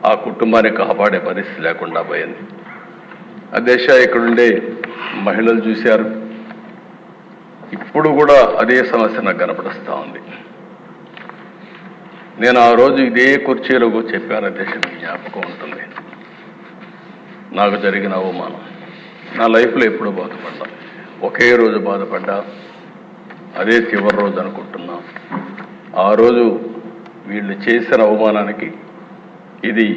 ఆ కుటుంబాన్ని కాపాడే పరిస్థితి లేకుండా పోయింది. అధ్యక్ష, ఇక్కడుండే మహిళలు చూశారు, ఇప్పుడు కూడా అదే సమస్య నాకు కనపడుస్తూ ఉంది. నేను ఆ రోజు ఇదే కుర్చీలో చెప్పాను అధ్యక్ష, మీకు జ్ఞాపకం ఉంటుంది. నాకు జరిగిన అవమానం నా లైఫ్లో ఎప్పుడూ బాధపడ్డా, ఒకే రోజు బాధపడ్డా, అదే చివరి రోజు అనుకుంటున్నా. ఆ రోజు వీళ్ళు చేసిన అవమానానికి ఇది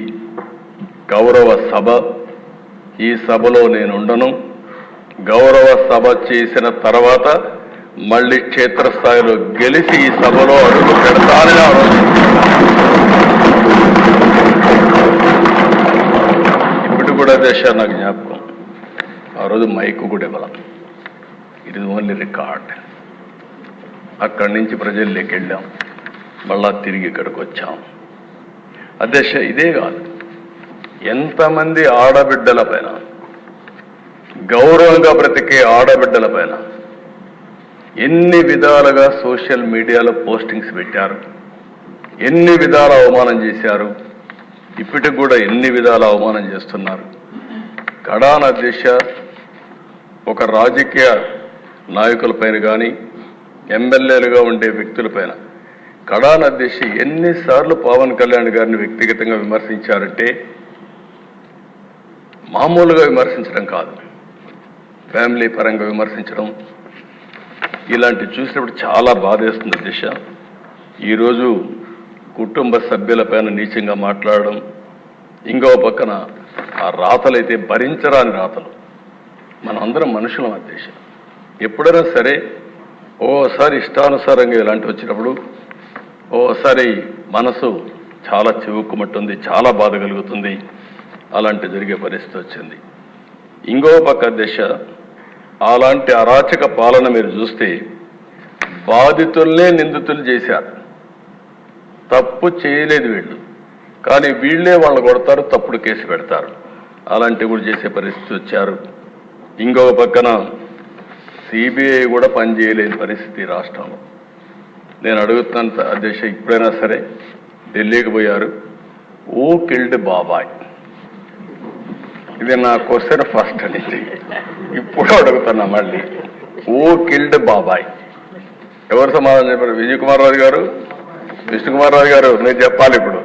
గౌరవ సభ, ఈ సభలో నేను ఉండను. గౌరవ సభ చేసిన తర్వాత మళ్ళీ క్షేత్రస్థాయిలో గెలిచి ఈ సభలో అడుగు పెడతానని ఆ రోజు. ఇప్పుడు కూడా దేశ నాకు జ్ఞాపకం, ఆ రోజు మైకు కూడా ఇవ్వాల, ఇట్ ఈజ్ ఓన్లీ రికార్డ్. అక్కడి నుంచి ప్రజల్లోకి వెళ్ళాం, మళ్ళా తిరిగి ఇక్కడికి వచ్చాం. అధ్యక్ష, ఇదే కాదు, ఎంతమంది ఆడబిడ్డల పైన, గౌరవంగా బ్రతికే ఆడబిడ్డల పైన ఎన్ని విధాలుగా సోషల్ మీడియాలో పోస్టింగ్స్ పెట్టారు, ఎన్ని విధాల అవమానం చేశారు, ఇప్పటికి కూడా ఎన్ని విధాల అవమానం చేస్తున్నారు. కడాన అధ్యక్ష, ఒక రాజకీయ నాయకులపైన కానీ ఎమ్మెల్యేలుగా ఉండే వ్యక్తులపైన కడాన అధ్యక్ష ఎన్నిసార్లు పవన్ కళ్యాణ్ గారిని వ్యక్తిగతంగా విమర్శించారంటే మామూలుగా విమర్శించడం కాదు, ఫ్యామిలీ పరంగా విమర్శించడం, ఇలాంటివి చూసినప్పుడు చాలా బాధేస్తుంది అధ్యక్ష. ఈరోజు కుటుంబ సభ్యులపైన నీచంగా మాట్లాడడం, ఇంకో పక్కన ఆ రాతలైతే భరించరాని రాతలు. మనం అందరం మనుషులం అధ్యక్ష. ఎప్పుడైనా సరే ఓసారి ఇష్టానుసారంగా ఇలాంటివి వచ్చినప్పుడు ఓసారి మనసు చాలా చివుక్కుమట్టుంది, చాలా బాధ కలుగుతుంది. అలాంటి జరిగే పరిస్థితి వచ్చింది. ఇంకో పక్క అధ్యక్ష, అలాంటి అరాచక పాలన మీరు చూస్తే బాధితుల్నే నిందితులు చేశారు. తప్పు చేయలేదు వీళ్ళు, కానీ వీళ్ళే వాళ్ళు కొడతారు, తప్పుడు కేసు పెడతారు. అలాంటివి కూడా చేసే పరిస్థితి వచ్చారు. ఇంకొక పక్కన సిబిఐ కూడా పనిచేయలేని పరిస్థితి రాష్ట్రంలో. నేను అడుగుతున్నాను అధ్యక్ష, ఇప్పుడైనా సరే ఢిల్లీకి పోయారు, ఓ కిల్డ్ బాబాయ్, ఇది నా క్వశ్చన్ ఫస్ట్ అనేది, ఇప్పుడు అడుగుతున్నా మళ్ళీ, ఓ కిల్డ్ బాబాయ్ ఎవరు సమాధానం చెప్పారు? విజయ్ కుమార్ రాజు గారు, విష్ణుకుమార్ రాజు గారు, మీరు చెప్పాలి ఇప్పుడు.